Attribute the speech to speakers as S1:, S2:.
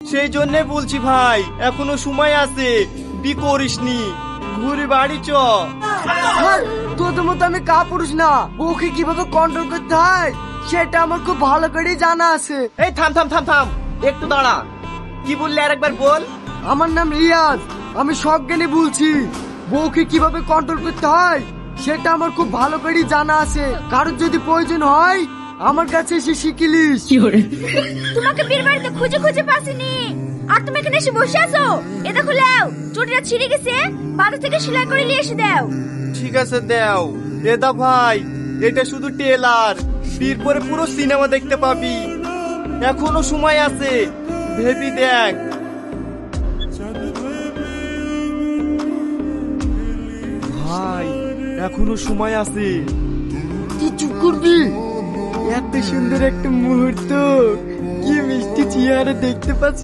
S1: সেই জন্যে বলছি ভাই, এখনো সময় আছে, বি করিসনি, ঘুরে বাড়ি চ।
S2: স্যার, তোদের মতো আমি কাপুরুষ না, ওকে কিভাবে কন্ট্রোল করতে হয় সেটা আমার খুব ভালো করে জানা আছে।
S1: এই থাম থাম থাম থাম, একটু দাঁড়া। কি বললি আরেকবার বল।
S2: আমার নাম রিয়াজ, আমি সজ্ঞানে বলছি। বউকে কিভাবে কন্ট্রোল করতে হয় সেটা আমার খুব ভালো করে জানা আছে। কারোর যদি প্রয়োজন হয় আমার কাছে এসে শিখিলিস।
S3: তোমাকে বীর বাড়িতে খুঁজে খুঁজে পাসিনি, আর তুমি এখানে এসে বসে আছো। এ দেখো লাও, চটিটা ছিঁড়ে গেছে, বাজার থেকে সেলাই করে নিয়ে এসে দাও।
S1: ঠিক আছে দেও। এদা ভাই, এটা শুধু টেলার, বীর পরে পুরো সিনেমা দেখতে পাবি। এখনো সময় আছে, ভেবি দেখ। ভাই, এখনো সময় আছে।
S2: তুই চুপ করবি? এত সুন্দর একটা মুহূর্ত, কি মিষ্টি চেহারা দেখতে পাচ্ছ